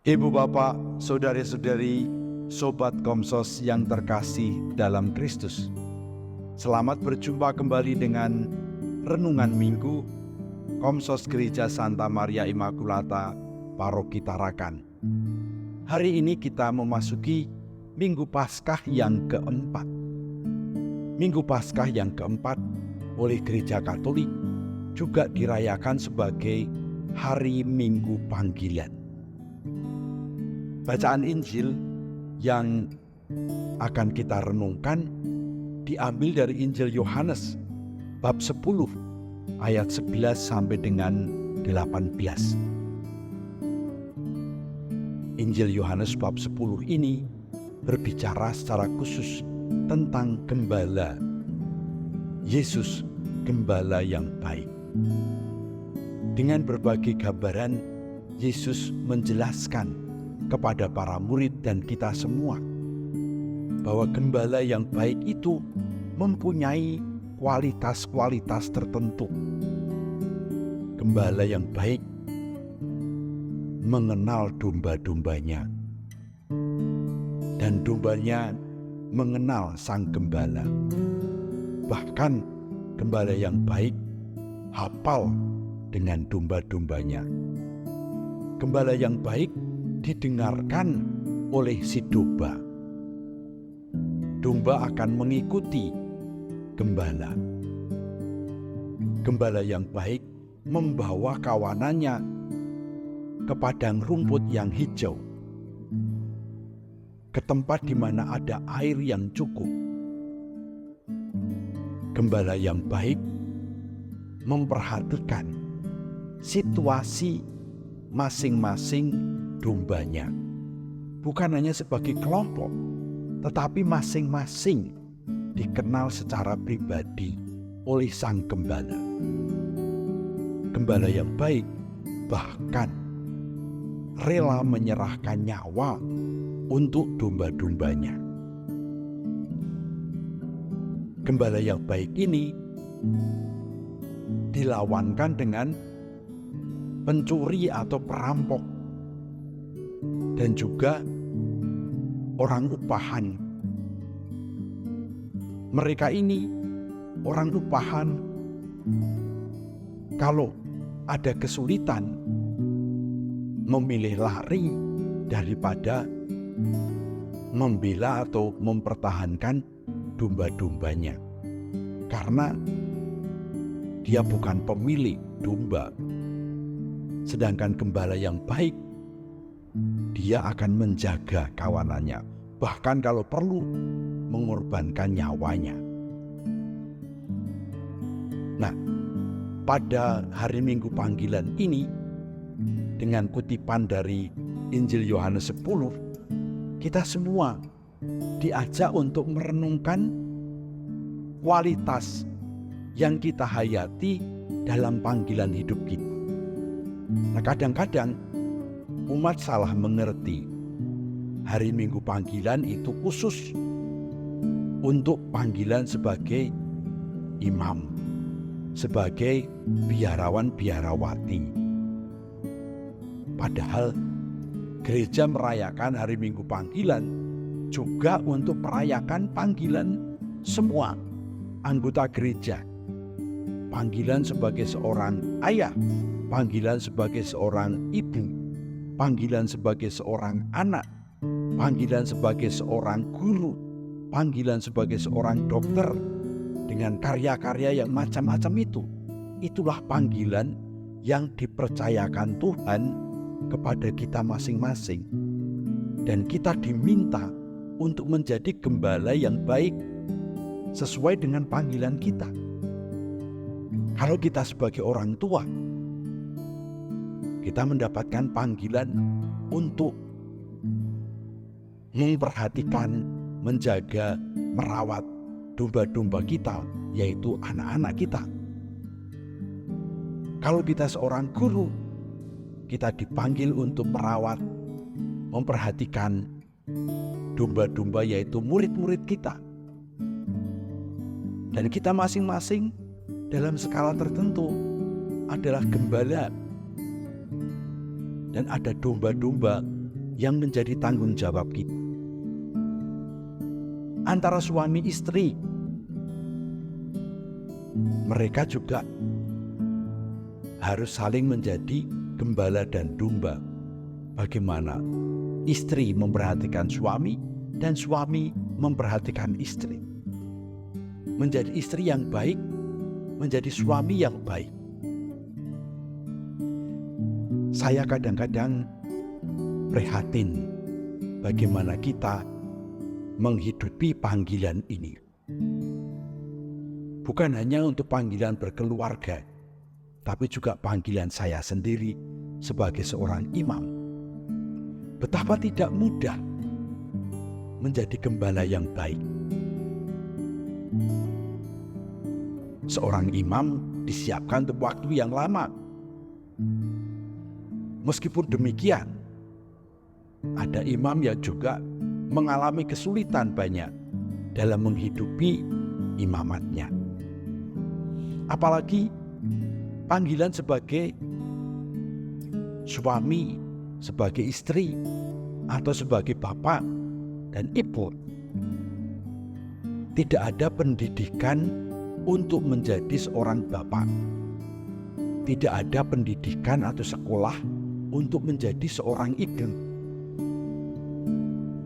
Ibu bapak, saudari-saudari, sobat Komsos yang terkasih dalam Kristus. Selamat berjumpa kembali dengan Renungan Minggu Komsos Gereja Santa Maria Immaculata, Paroki Tarakan. Hari ini kita memasuki Minggu Paskah yang keempat. Minggu Paskah yang keempat oleh Gereja Katolik juga dirayakan sebagai Hari Minggu Panggilan. Bacaan Injil yang akan kita renungkan diambil dari Injil Yohanes bab 10 ayat 11 sampai dengan 18. Injil Yohanes bab 10 ini berbicara secara khusus tentang gembala. Yesus, gembala yang baik. Dengan berbagai gambaran, Yesus menjelaskan kepada para murid dan kita semua bahwa gembala yang baik itu mempunyai kualitas-kualitas tertentu. Gembala yang baik mengenal domba-dombanya, dan dombanya mengenal sang gembala. Bahkan gembala yang baik hafal dengan domba-dombanya. Gembala yang baik didengarkan oleh si domba. Domba akan mengikuti gembala. Gembala yang baik membawa kawanannya ke padang rumput yang hijau, ke tempat di mana ada air yang cukup. Gembala yang baik memperhatikan situasi masing-masing dombanya, bukan hanya sebagai kelompok, tetapi masing-masing dikenal secara pribadi oleh sang gembala. Gembala yang baik bahkan rela menyerahkan nyawa untuk domba-dombanya. Gembala yang baik ini dilawankan dengan pencuri atau perampok, dan juga orang upahan. Mereka ini orang upahan, kalau ada kesulitan memilih lari daripada membela atau mempertahankan domba-dombanya, karena dia bukan pemilik domba. Sedangkan gembala yang baik, dia akan menjaga kawanannya, bahkan kalau perlu mengorbankan nyawanya. Nah, pada hari Minggu Panggilan ini, dengan kutipan dari Injil Yohanes 10, kita semua diajak untuk merenungkan kualitas yang kita hayati dalam panggilan hidup kita. Nah, kadang-kadang umat salah mengerti hari Minggu Panggilan itu khusus untuk panggilan sebagai imam, sebagai biarawan-biarawati. Padahal gereja merayakan hari Minggu Panggilan juga untuk merayakan panggilan semua anggota gereja. Panggilan sebagai seorang ayah, panggilan sebagai seorang ibu, panggilan sebagai seorang anak, panggilan sebagai seorang guru, panggilan sebagai seorang dokter, dengan karya-karya yang macam-macam itu. Itulah panggilan yang dipercayakan Tuhan kepada kita masing-masing. Dan kita diminta untuk menjadi gembala yang baik sesuai dengan panggilan kita. Kalau kita sebagai orang tua, kita mendapatkan panggilan untuk memperhatikan, menjaga, merawat domba-domba kita, yaitu anak-anak kita. Kalau kita seorang guru, kita dipanggil untuk merawat, memperhatikan domba-domba, yaitu murid-murid kita. Dan kita masing-masing dalam skala tertentu adalah gembala. Dan ada domba-domba yang menjadi tanggung jawab kita. Antara suami istri, mereka juga harus saling menjadi gembala dan domba. Bagaimana istri memperhatikan suami dan suami memperhatikan istri. Menjadi istri yang baik, menjadi suami yang baik. Saya kadang-kadang prihatin bagaimana kita menghidupi panggilan ini. Bukan hanya untuk panggilan berkeluarga, tapi juga panggilan saya sendiri sebagai seorang imam. Betapa tidak mudah menjadi gembala yang baik. Seorang imam disiapkan untuk waktu yang lama. Meskipun demikian, ada imam yang juga mengalami kesulitan banyak dalam menghidupi imamatnya. Apalagi panggilan sebagai suami, sebagai istri, atau sebagai bapak dan ibu. Tidak ada pendidikan untuk menjadi seorang bapak. Tidak ada pendidikan atau sekolah untuk menjadi seorang ibu.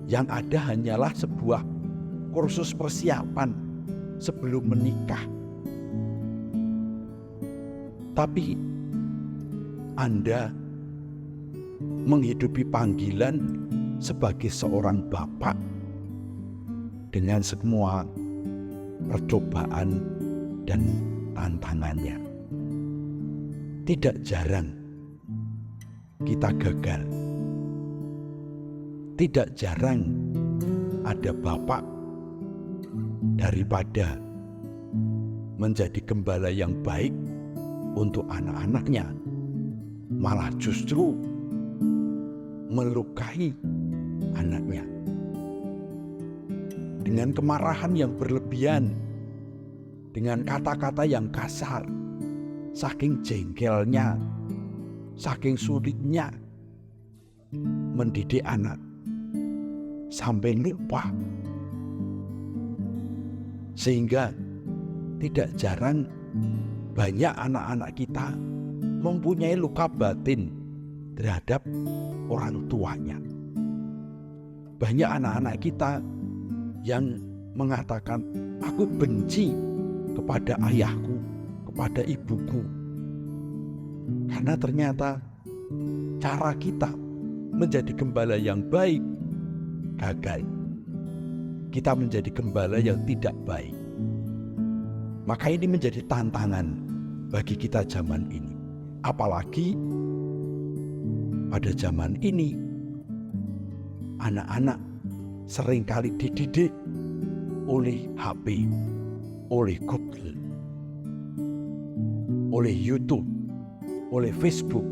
Yang ada hanyalah sebuah kursus persiapan sebelum menikah. Tapi Anda menghidupi panggilan sebagai seorang bapak dengan semua percobaan dan tantangannya. Tidak jarang kita gagal. Tidak jarang ada bapak daripada menjadi gembala yang baik untuk anak-anaknya, malah justru melukai anaknya dengan kemarahan yang berlebihan, dengan kata-kata yang kasar, saking jengkelnya, saking sulitnya mendidik anak, sampai lupa. Sehingga tidak jarang banyak anak-anak kita mempunyai luka batin terhadap orang tuanya. Banyak anak-anak kita yang mengatakan, aku benci kepada ayahku, kepada ibuku. Karena ternyata cara kita menjadi gembala yang baik gagal. Kita menjadi gembala yang tidak baik. Maka ini menjadi tantangan bagi kita zaman ini. Apalagi pada zaman ini anak-anak seringkali dididik oleh HP, oleh Google, oleh YouTube, oleh Facebook,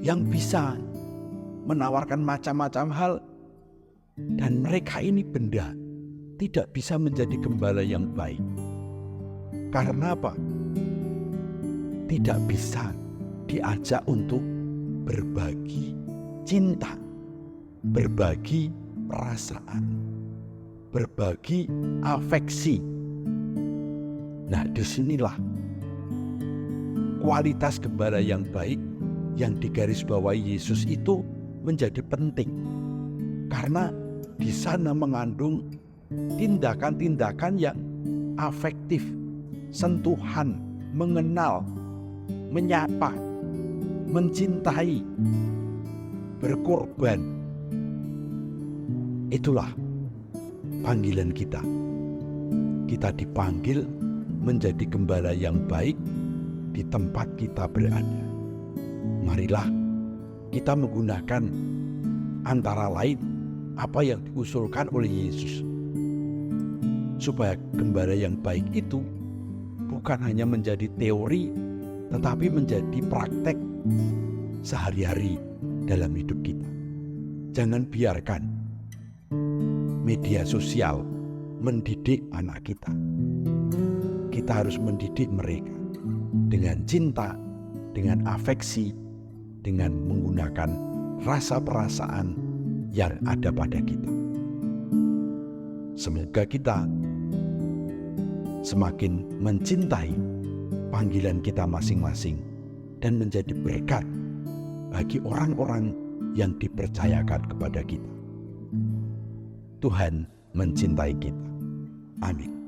yang bisa menawarkan macam-macam hal, dan mereka ini benda tidak bisa menjadi gembala yang baik. Karena apa? Tidak bisa diajak untuk berbagi cinta, berbagi perasaan, berbagi afeksi. Nah, disinilah kualitas gembala yang baik yang digarisbawahi Yesus itu menjadi penting. Karena di sana mengandung tindakan-tindakan yang afektif, sentuhan, mengenal, menyapa, mencintai, berkorban. Itulah panggilan kita. Kita dipanggil menjadi gembala yang baik di tempat kita berada. Marilah kita menggunakan antara lain apa yang diusulkan oleh Yesus, supaya gembala yang baik itu bukan hanya menjadi teori, tetapi menjadi praktek sehari-hari dalam hidup kita. Jangan biarkan media sosial mendidik anak kita. Kita harus mendidik mereka dengan cinta, dengan afeksi, dengan menggunakan rasa perasaan yang ada pada kita. Semoga kita semakin mencintai panggilan kita masing-masing dan menjadi berkat bagi orang-orang yang dipercayakan kepada kita. Tuhan mencintai kita. Amin.